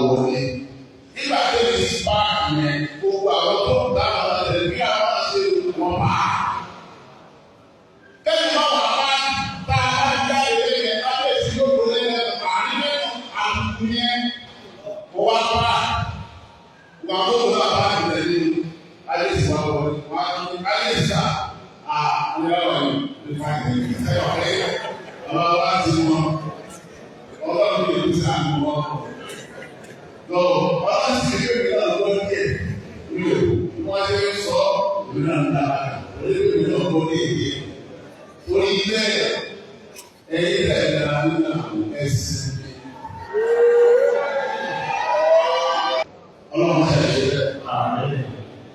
wọlé. Nígbà tó lè sí páàkì yẹn, gbogbo àwọn tó ń bá àwọn ọ̀rẹ́ bí àwọn ṣe wọ́n bá. Kẹ́mi máa wà bá tá a bá já ilé yẹn lábẹ́ sí lóko lẹ́yìn àárín mẹ́nu àbùkù yẹn. Mo wá bá ìgbà tó wọ́n bá bá ìrẹ̀lẹ̀ alẹ́ sì wá wọlé. Wọ́n á ní alẹ́ sà ní ọ̀rọ̀ yìí nípa ìrẹ̀lẹ̀ ẹ̀yọ̀ ọ̀rẹ́ ọ̀rọ̀ wá ti mọ ọlọ́run yìí ti sàánú wọn. Lọ ọlọ́run sì ṣe kéwì náà lọ́wọ́ díẹ̀ nílò wọ́n ṣe ń sọ ìlú náà ń dára orílẹ̀-èdè náà kọ́ ní èdè. Orí ilé ẹ̀yìn ilẹ̀ ìdára nínú àwọn ẹ̀sìn. Ọlọ́run ṣe ṣe bẹ́ẹ̀.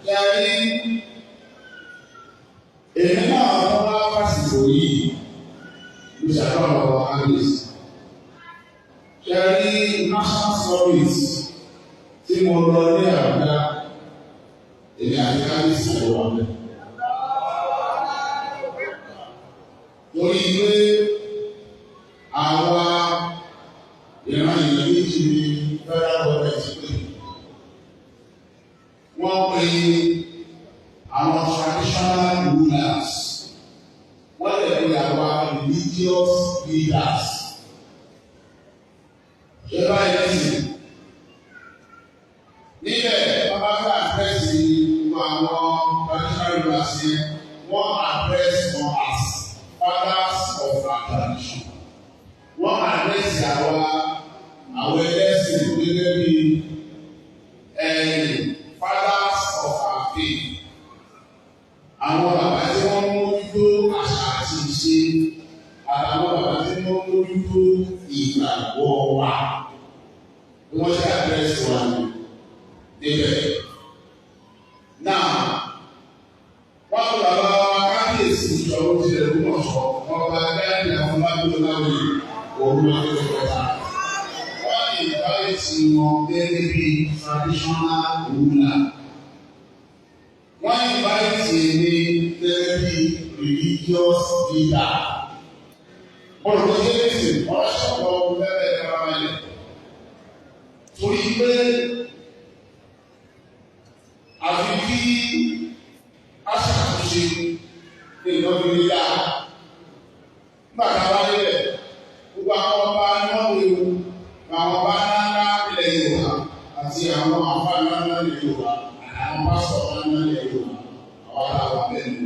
Yàrá èmi náà wọ́n wá fásitì yìí ló ṣàkóso àwọn àgbèsì. Ṣẹ́rí national service tí mo lọ ní Àbújá èmi àti kábíyèsí ló wà bẹ́ẹ̀. Torí pé àwa ìran ìlú méjì ní federal government pé wọ́n pe àwọn traditional rulers wọ́n lè pe àwa religious leaders. Ṣé báyìí lẹ́sìn? Níbẹ̀ bàbá fẹ́ àdírẹ́sì àwọn traditional rulers yẹn wọ́n àdírẹ́sì wọn as fathers of our tradition. Wọ́n àdírẹ́sì àwọn ẹlẹ́sìn gẹ́gẹ́ bí fathers of our faith. Àwọn bàbá tí wọ́n mójútó àṣà àti ìṣe àtàwọn bàbá tí wọ́n mójútó ìgbàgbọ́ wa. Wọ́n ṣe àdírẹ́sì wa níbẹ̀. Náà wọ́n kọ́ bàbá wa kábíyèsí ìjọba ti rẹ̀ lónà sọ wọ́n bá dáàbì àwọn bábílò láwùjọ òun máa ń lọ́ta. Wọ́n ní ìbáyèsí wọn gẹ́gẹ́ bí traditional ruler. Wọ́n ní ìbáyèsí ní gẹ́gẹ́ bí religious leader. Wọ́n lọ sí ẹ̀sìn wọ́n ṣọ̀pọ̀ ọ̀hún lẹ́bẹ̀ẹ́ kábàámẹ́lẹ̀. Torí pé àfi kí a ṣàtúnṣe ìlọ́bí nílá. Nígbà tá a bá débẹ̀, gbogbo àwọn ọba náà léwu, àwọn ọba ńláńlá ilẹ̀ Yorùbá àti àwọn àfáà ńláńlá ilẹ̀ Yorùbá àti àwọn pásítọ̀ ńláńlá ilẹ̀ Yorùbá àwọn ará wa bẹ́ẹ̀ ni.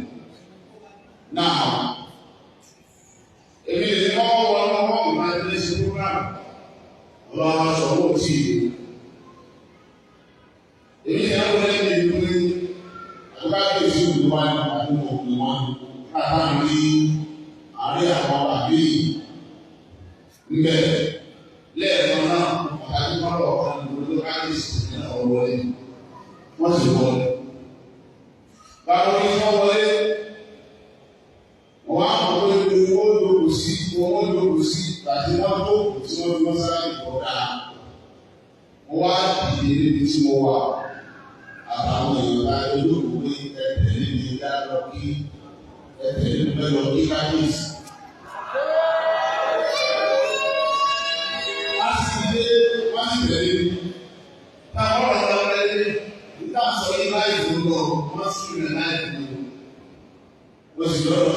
Náà, èmi lè kọ́ wọnú ọmọ ìmáyédésí program lọ́wọ́ sọ̀rọ̀ tí ìlú. Èmi ní àwọn ẹgbẹ́ ìlú ní àgbáyé ìlú wa ní àdúgbò òkú wọn káàkiri àárín àwọn àbí ńbẹ lẹ́ẹ̀kan náà àti mọ́lọ̀ ọ̀kan ló káàkiri ní ọ̀rọ̀ ẹ̀ wọ́n sì wọlé. Báwo ni wọ́n wọlé? Wọ́n á mọ̀ pé owó lòkù sí tàbí wọ́n tó kù tí wọ́n fi wọ́n sáré ìkọ̀dá. Wọ́n wá dìde níbi tí mo wà. Àtàwọn èèyàn bá olóògùn pé ẹ̀tẹ̀lé mi dá lọ kí ẹ̀tẹ̀lé mi lọ kí kábíyèsí. Wọ́n sì tẹ̀lé mi. Táwọn ọ̀rọ̀ lọ lẹ́lẹ́ nígbà sọ yí láì fún lọ, wọ́n sì rìn láì fún lọ. Wọ́n sì lọ́dọ̀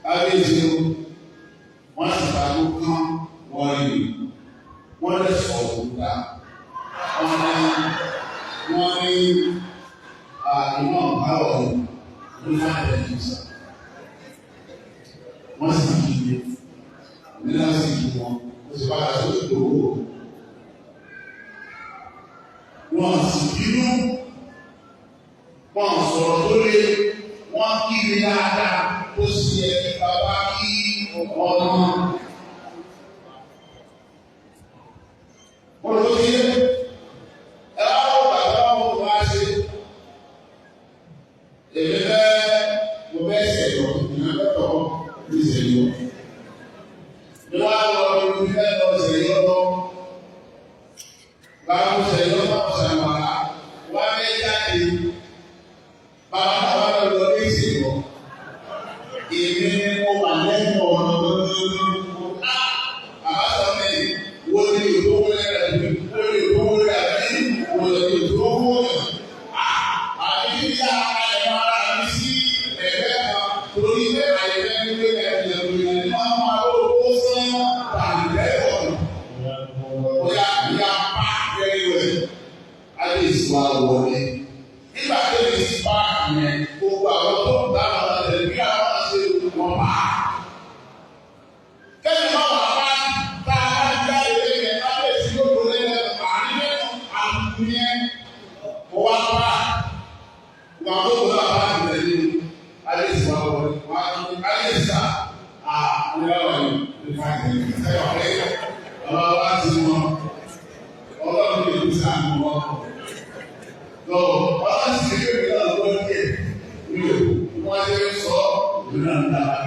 kábíyèsí o. Wọ́n sì bá tó kán wọ́n rí mi. Wọ́n lè sọ̀rọ̀ òkúta. Wọ́n ní iná ọ̀gáwọ̀ ní fáìlì ìsà. Wọ́n sì kí ilé. Nílá sì kí wọn. Ó sì padà tó ìdòwò. Wọ́n sì bínú. Wọ́n sọ̀rọ̀ tó lé. Wọ́n kí mi dáadáa. Ó sì yẹ kí bàbá kí ọmọ. Wọ́n lọ sí ilé. Wo ni ìdókòwò rẹ̀ kábíyèsí wa wọlé. Nígbà tó lè sí páàkì yẹn, gbogbo àwọn tó ń bá wọn lọ tẹ̀lé bí àwọn náà ṣe wọ́n bá a. Kẹ́mi máa wà bá tá a bá já ilé yẹn kábíyèsí yóò wọlé lẹ́nu àárín àbùkù yẹn. Mo wá bá ìgbà tó wọlé bá a tẹ̀lé kábíyèsí wa wọlé. Wọ́n á tún kábíyèsí sá àníláwọ̀ yìí nípa ìgbésẹ̀ ọ̀rẹ́ ọlọ́wọ́ láti wọn. Ọlọ́run lè kú sáà ní wọn. Lọ́wọ́ ọlọ́run sì kékeré náà lọ́wọ́ díẹ̀ ní òkú. Wọ́n ṣe ń sọ ìlú náà ń dára.